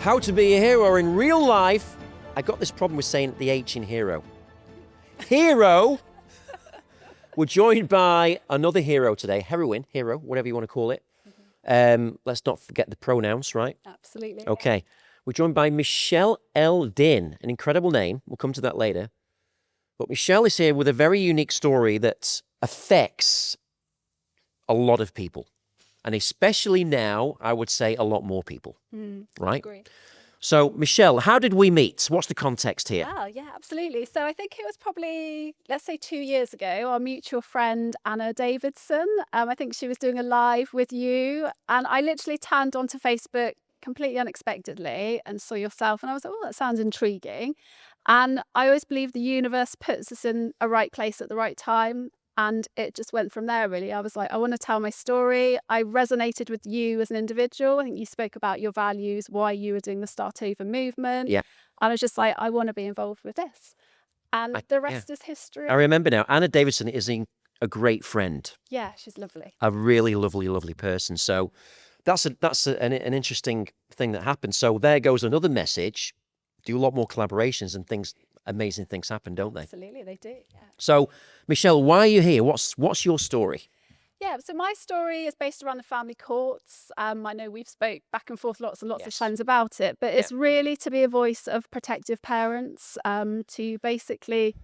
How to be a hero in real life. I got this problem with saying the H in hero. Hero. We're joined by another hero today. Heroine, hero, whatever you want to call it. Let's not forget the pronouns, right? Absolutely. Okay. We're joined by Michelle L. Din, an incredible name. We'll come to that later. But Michelle is here with a very unique story that affects a lot of people. And especially now, I would say a lot more people, right? Agree. So, Michelle, how did we meet? What's the context here? Wow, yeah, absolutely. So I think it was probably, let's say 2 years ago, our mutual friend, Anna Davidson. I think she was doing a live with you. And I literally turned onto Facebook completely unexpectedly and saw yourself. And I was like, oh, that sounds intriguing. And I always believe the universe puts us in a right place at the right time. And it just went from there, really. I was like, I want to tell my story. I resonated with you as an individual. I think you spoke about your values, why you were doing the Start Over movement. Yeah. And I was just like, I want to be involved with this. And the rest is history. I remember now, Anna Davidson is a great friend, Yeah, she's lovely. a really lovely, lovely person. So that's an interesting thing that happened. So there goes another message. Do a lot more collaborations and things, amazing things happen, don't they? Absolutely, they do. Yeah. So, Michelle, why are you here? What's your story? Yeah, so my story is based around the family courts. I know we've spoke back and forth lots and lots of Yes. times about it, but it's really to be a voice of protective parents, to basically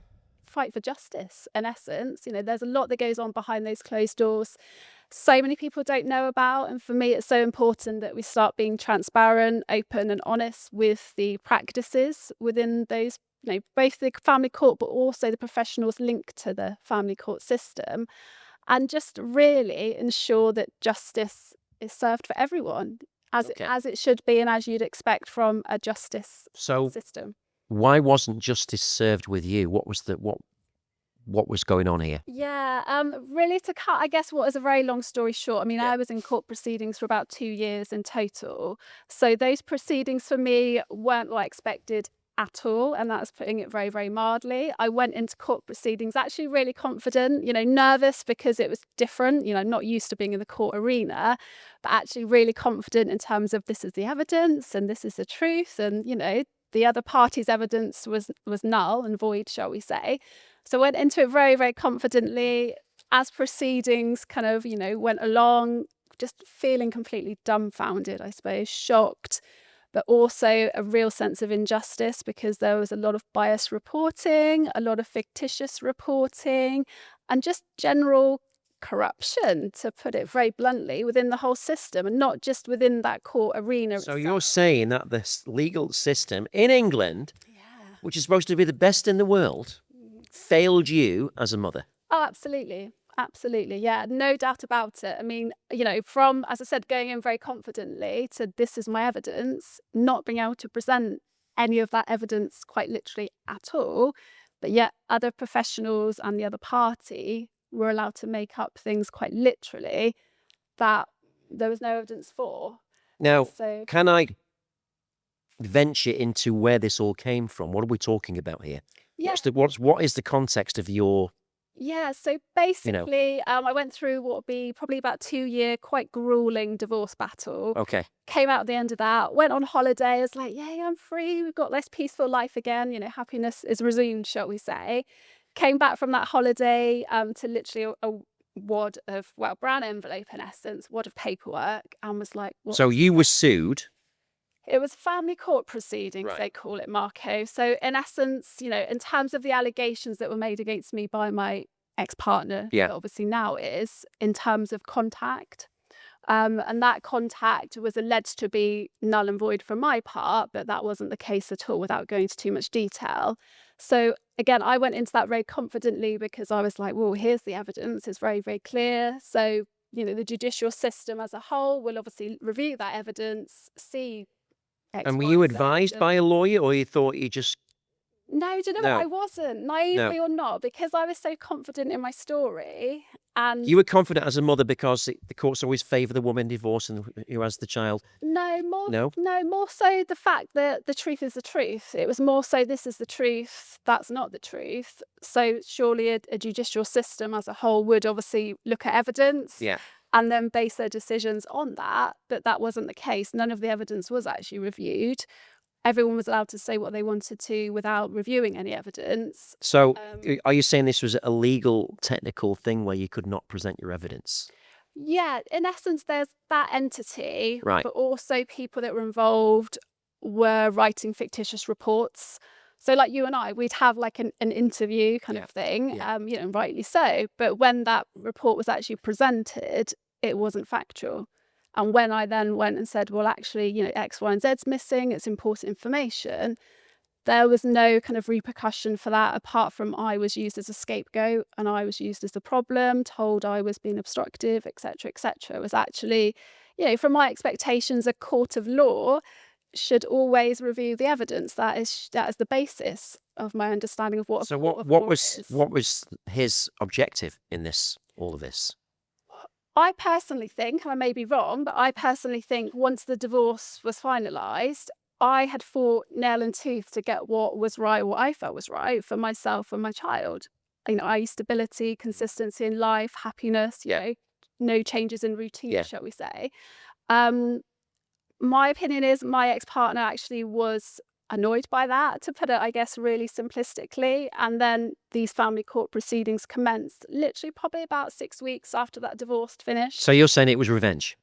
fight for justice, in essence. You know, there's a lot that goes on behind those closed doors. So many people don't know about, and for me it's so important that we start being transparent, open and honest with the practices within those, you know, both the family court but also the professionals linked to the family court system, and just really ensure that justice is served for everyone as it should be and as you'd expect from a justice system. Why wasn't justice served with you? What was going on here? Yeah, really to cut, I guess, what is a very long story short. I mean, I was in court proceedings for about 2 years in total. So those proceedings for me weren't what I expected at all. And that's putting it very, very mildly. I went into court proceedings actually really confident, you know, nervous because it was different, you know, not used to being in the court arena, but actually really confident in terms of this is the evidence and this is the truth. And, you know, the other party's evidence was null and void, shall we say. So I went into it very, very confidently. As proceedings kind of, you know, went along, just feeling completely dumbfounded, I suppose, shocked, but also a real sense of injustice because there was a lot of biased reporting, a lot of fictitious reporting, and just general corruption, to put it very bluntly, within the whole system and not just within that court arena. So you're saying that this legal system in England, which is supposed to be the best in the world, failed you as a mother? Oh, absolutely. Absolutely. Yeah, no doubt about it. I mean, you know, from, as I said, going in very confidently to this is my evidence, not being able to present any of that evidence quite literally at all, but yet other professionals and the other party were allowed to make up things quite literally that there was no evidence for. Now, So can I venture into where this all came from? What are we talking about here? yeah. What is the context of your... Yeah, so basically, I went through what would be probably about 2 year, quite grueling divorce battle. Okay. Came out at the end of that, went on holiday. I was like, yay, I'm free. We've got this peaceful life again. You know, happiness is resumed, shall we say. Came back from that holiday to literally a wad of, well, brown envelope in essence, wad of paperwork, and was like, what? So you were sued. It was family court proceedings, Right. they call it, Marco. So in essence, you know, in terms of the allegations that were made against me by my ex-partner, that obviously now is, in terms of contact. And that contact was alleged to be null and void from my part, but that wasn't the case at all without going into too much detail. So again, I went into that very confidently because I was like, well, here's the evidence. It's very, very clear. So, you know, the judicial system as a whole will obviously review that evidence, see X, And were Y, you Z. advised by a lawyer, or you thought you just... No, do you know what? I wasn't, naively or not, because I was so confident in my story. And You were confident as a mother because the courts always favour the woman divorced and who has the child. no, more so the fact that the truth is the truth. It was more so this is the truth, that's not the truth. So surely a judicial system as a whole would obviously look at evidence. Yeah. and then base their decisions on that. But that wasn't the case. None of the evidence was actually reviewed. Everyone was allowed to say what they wanted to without reviewing any evidence. So are you saying this was a legal, technical thing where you could not present your evidence? Yeah, in essence, there's that entity, Right. but also people that were involved were writing fictitious reports. So like you and I, we'd have like an interview kind Yeah. of thing, Yeah. and rightly so. But when that report was actually presented, it wasn't factual. And when I then went and said, well, actually, X, Y, and Z's missing, it's important information, there was no kind of repercussion for that apart from I was used as a scapegoat and I was used as the problem, told I was being obstructive, etc., etc. It was actually, from my expectations, a court of law should always review the evidence. That is the basis of my understanding of what. So a court of what law was is. what was his objective in all of this? I personally think, and I may be wrong, but I personally think once the divorce was finalised, I had fought nail and tooth to get what was right, what I felt was right for myself and my child. I.e. stability, consistency in life, happiness, no changes in routine, shall we say. My opinion is my ex-partner actually was annoyed by that, to put it, I guess, really simplistically. And then these family court proceedings commenced literally probably about 6 weeks after that divorce finished. So you're saying it was revenge?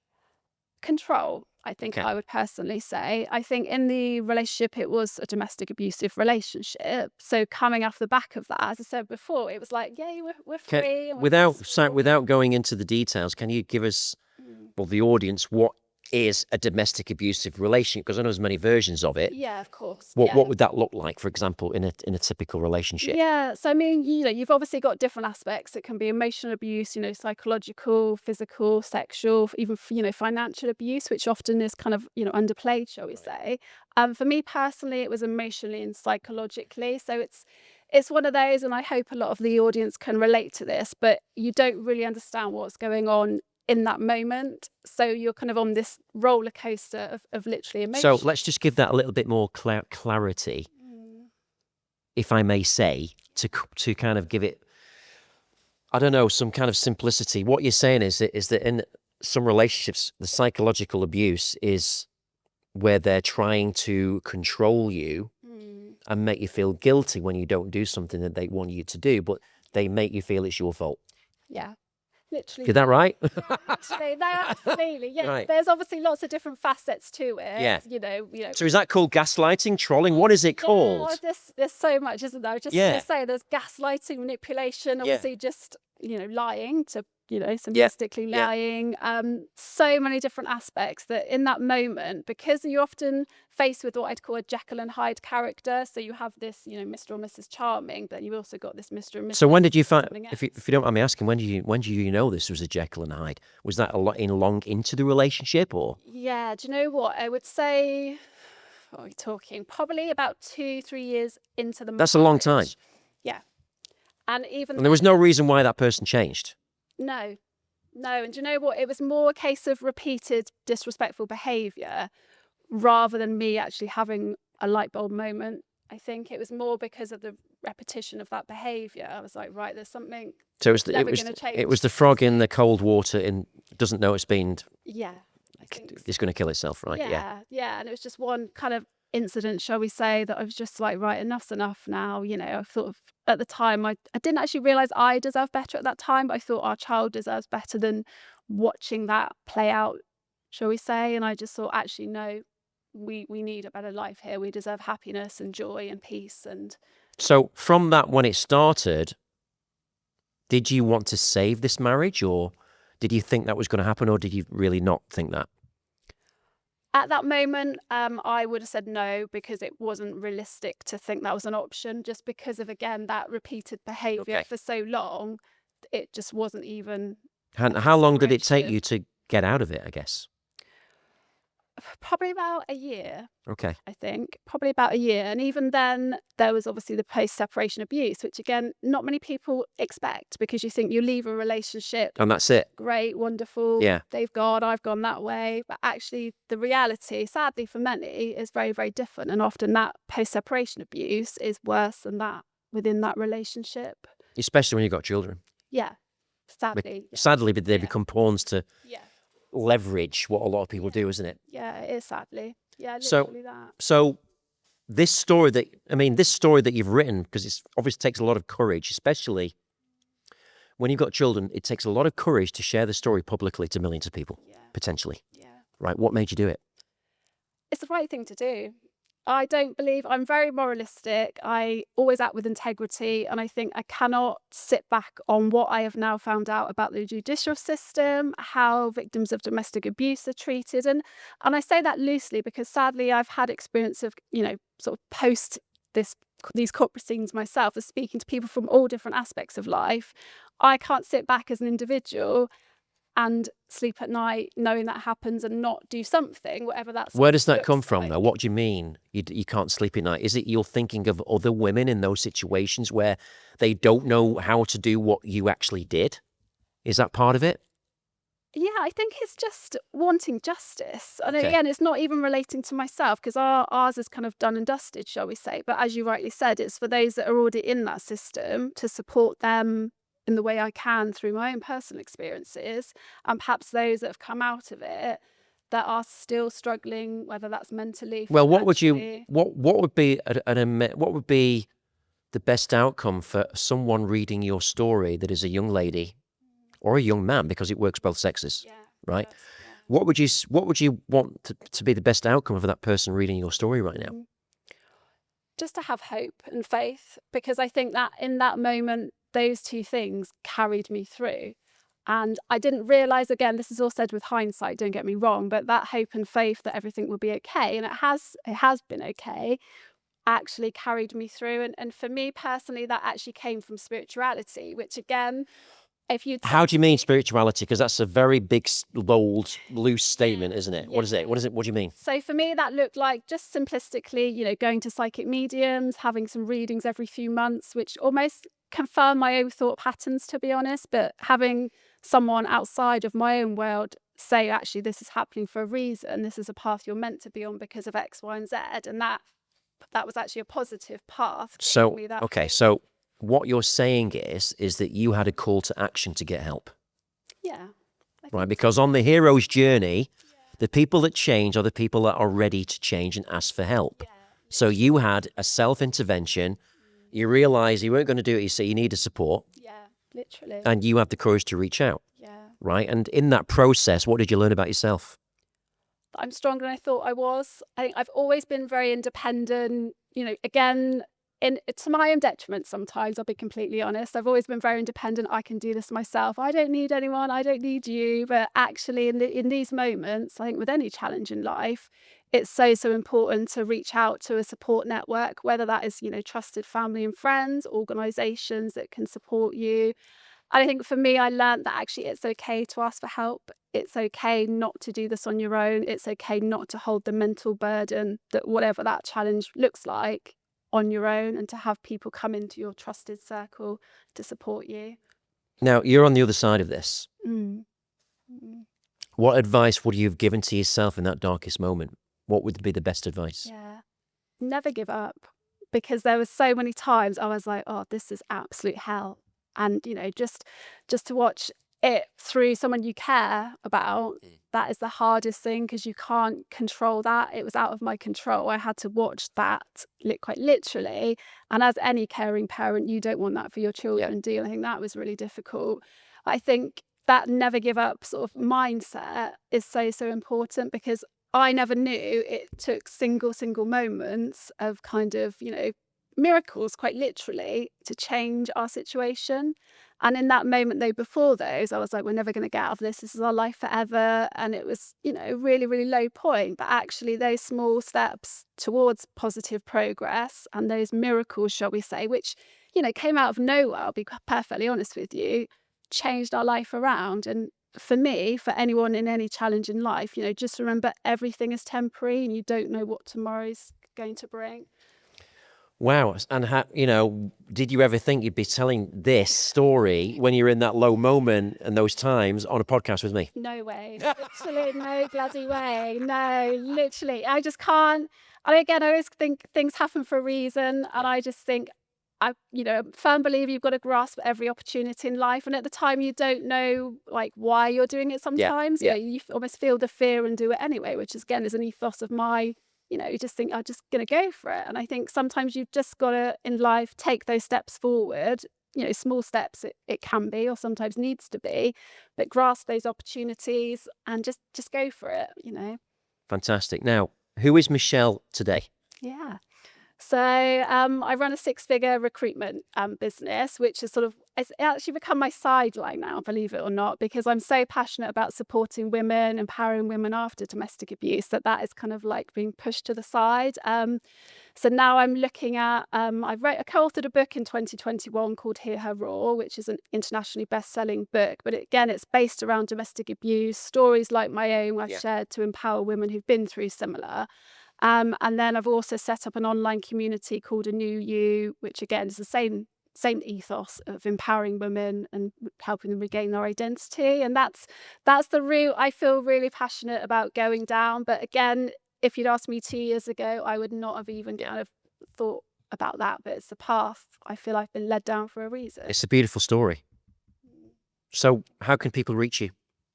Control, I think I would personally say. I think in the relationship, it was a domestic abusive relationship. So coming off the back of that, as I said before, it was like, yay, we're free. And we're Without going into the details, can you give us, well, the audience, what is a domestic abusive relationship? Because I know there's many versions of it. Yeah, of course. What would that look like, for example, in a typical relationship? Yeah, so I mean, you've obviously got different aspects. It can be emotional abuse, psychological, physical, sexual, even financial abuse, which often is kind of underplayed, shall we say. For me personally, it was emotionally and psychologically. So it's one of those, and I hope a lot of the audience can relate to this, but you don't really understand what's going on in that moment. So you're kind of on this roller coaster of literally emotion. So let's just give that a little bit more clarity, if I may say, to kind of give it, I don't know, some kind of simplicity. What you're saying is that in some relationships, the psychological abuse is where they're trying to control you and make you feel guilty when you don't do something that they want you to do, but they make you feel it's your fault. Yeah. Literally. Is that right? Yeah, literally. No, absolutely. Yeah. Right. There's obviously lots of different facets to it. Yeah. So is that called gaslighting, trolling? What is it called? There's so much, isn't there? I was just going to say there's gaslighting, manipulation, obviously just, lying to, simplistically lying. So many different aspects that in that moment, because you're often faced with what I'd call a Jekyll and Hyde character. So you have this, Mr. or Mrs. Charming, but you've also got this Mr. and Mrs. So when did you find, something if you else. don't mind me asking, when did you know this was a Jekyll and Hyde? Was that a lot long into the relationship, or? Yeah, do you know what? I would say, what are we talking? Probably about 2-3 years into the marriage. That's a long time. Yeah. And And there was no reason why that person changed? No. And do you know what? It was more a case of repeated disrespectful behaviour rather than me actually having a light bulb moment. I think it was more because of the repetition of that behaviour. I was like, right, there's something. So it was the frog in the cold water and doesn't know it's been. Yeah, I think so. It's going to kill itself, right? Yeah. And it was just one kind of incident, shall we say, that I was just like, right, enough's enough now. I thought of, at the time, I didn't actually realise I deserved better at that time, but I thought our child deserves better than watching that play out, shall we say. And I just thought, actually, no, we need a better life here. We deserve happiness and joy and peace. And so from that, when it started, did you want to save this marriage, or did you think that was going to happen, or did you really not think that? at that moment, I would have said no, because it wasn't realistic to think that was an option, just because of, again, that repeated behaviour for so long. It just wasn't even. And how long did it take you to get out of it, I guess? Probably about a year. Okay. I think probably about a year. And even then, there was obviously the post-separation abuse, which again, not many people expect, because you think you leave a relationship And that's it. great, wonderful, Yeah. they've gone, I've gone that way. But actually, the reality, sadly for many, is very, very different. And often that post-separation abuse is worse than that within that relationship. Especially when you've got children. Yeah. Sadly. Yeah. Sadly, but they become pawns to Yeah. leverage what a lot of people do, isn't it? Yeah, it is sadly. Yeah, So- literally that. So this story that you've written, because it obviously takes a lot of courage, especially when you've got children, it takes a lot of courage to share the story publicly to millions of people, Yeah. potentially. Yeah. Right? What made you do it? It's the right thing to do. I don't believe I'm very moralistic. I always act with integrity, and I think I cannot sit back on what I have now found out about the judicial system, how victims of domestic abuse are treated, and I say that loosely because sadly I've had experience of sort of post these court proceedings myself, of speaking to people from all different aspects of life. I can't sit back as an individual and sleep at night knowing that happens and not do something, whatever that's. Where does that come from, though? What do you mean you can't sleep at night? Is it you're thinking of other women in those situations where they don't know how to do what you actually did? Is that part of it? Yeah, I think it's just wanting justice. And Okay. again, it's not even relating to myself because ours is kind of done and dusted, shall we say. But as you rightly said, it's for those that are already in that system to support them in the way I can through my own personal experiences, and perhaps those that have come out of it that are still struggling, whether that's mentally. Well, what would financially. what would be what would be the best outcome for someone reading your story that is a young lady or a young man, because it works both sexes, Yeah, right? yes, yeah. What would you want to be the best outcome for that person reading your story right now? Just to have hope and faith, because I think that in that moment, those two things carried me through. And I didn't realise, again, this is all said with hindsight, don't get me wrong, but that hope and faith that everything will be okay, and it has been okay, actually carried me through. And for me personally, that actually came from spirituality, which again, if you'd How do you mean spirituality? Because that's a very big, bold, loose statement, isn't it? What is Yeah. it? What is it? What do you mean? So for me, that looked like just simplistically, going to psychic mediums, having some readings every few months, which almost confirm my own thought patterns, to be honest. But having someone outside of my own world say, actually, this is happening for a reason. This is a path you're meant to be on because of X, Y, and Z. And that was actually a positive path. giving So, me that okay, hope. so what you're saying is that you had a call to action to get help, Yeah. I right? think Because on the hero's journey, the people that change are the people that are ready to change and ask for help. So you had a self-intervention. You realised you weren't going to do it, you say you needed support, Yeah, literally. and you had the courage to reach out, Yeah. right? And in that process, what did you learn about yourself? I'm stronger than I thought I was. I think I've always been very independent. Again, to my own detriment sometimes, I'll be completely honest. I've always been very independent. I can do this myself. I don't need anyone. I don't need you. But actually, in these moments, I think with any challenge in life, it's so important to reach out to a support network, whether that is, trusted family and friends, organisations that can support you. And I think for me, I learned that actually it's okay to ask for help. It's okay not to do this on your own. It's okay not to hold the mental burden that whatever that challenge looks like on your own, and to have people come into your trusted circle to support you. Now, you're on the other side of this. Mm. Mm. What advice would you have given to yourself in that darkest moment? What would be the best advice? Yeah. Never give up, because there were so many times I was like, oh, this is absolute hell. And, just to watch it through someone you care about, that is the hardest thing, because you can't control that. It was out of my control. I had to watch that quite literally. And as any caring parent, you don't want that for your children, do you? I think that was really difficult. I think that never give up sort of mindset is so, so important, because I never knew it took single moments of kind of, miracles, quite literally, to change our situation. And in that moment, though, before those, I was like, we're never going to get out of this. This is our life forever. And it was, really, really low point. But actually, those small steps towards positive progress and those miracles, shall we say, which, came out of nowhere, I'll be perfectly honest with you, changed our life around. And for me, for anyone in any challenge in life, just remember everything is temporary and you don't know what tomorrow's going to bring. Wow. And did you ever think you'd be telling this story when you're in that low moment and those times on a podcast with me? No way. Literally, no bloody way. No, literally. I just can't. And again, I always think things happen for a reason. And I just think I'm a firm believer you've got to grasp every opportunity in life. And at the time, you don't know like why you're doing it sometimes. yeah. You almost feel the fear and do it anyway, which is, again, is an ethos of my, you just think, I'm just going to go for it. And I think sometimes you've just got to, in life, take those steps forward. Small steps it can be, or sometimes needs to be, but grasp those opportunities and just go for it. Fantastic. Now, who is Michelle today? Yeah. So I run a 6-figure recruitment business, which is it's actually become my sideline now, believe it or not, because I'm so passionate about supporting women, empowering women after domestic abuse, that is kind of like being pushed to the side. So now I'm looking at, I co-authored a book in 2021 called Hear Her Roar, which is an internationally best-selling book. But again, it's based around domestic abuse, stories like my own I've shared to empower women who've been through similar. And then I've also set up an online community called A New You, which again is the same ethos of empowering women and helping them regain their identity. And that's the route I feel really passionate about going down. But again, if you'd asked me 2 years ago, I would not have even kind of thought about that. But it's the path I feel I've been led down for a reason. It's a beautiful story. So how can people reach you?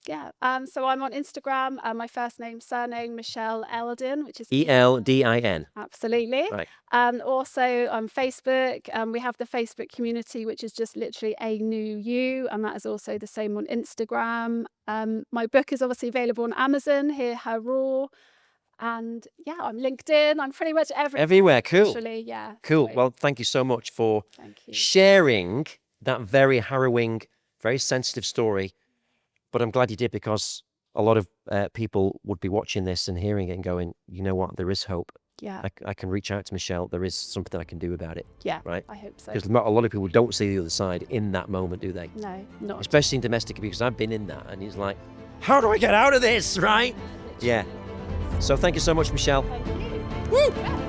Yeah. So I'm on Instagram. My first name, surname, Michelle Eldin, which is Eldin. Absolutely. Right. Also on Facebook, we have the Facebook community, which is just literally A New You, and that is also the same on Instagram. My book is obviously available on Amazon, Hear Her Roar. And yeah, I'm LinkedIn. I'm pretty much everywhere. Cool. Actually, yeah. Cool. So, Well, thank you so much for thank you. sharing that very harrowing, very sensitive story. But I'm glad you did, because a lot of people would be watching this and hearing it and going, you know what, there is hope. Yeah. I can reach out to Michelle. There is something I can do about it. Yeah. Right? I hope so. Because a lot of people don't see the other side in that moment, do they? No, not. Especially in domestic abuse, because I've been in that. And it's like, how do I get out of this, right? Yeah. So thank you so much, Michelle. Thank you. Woo!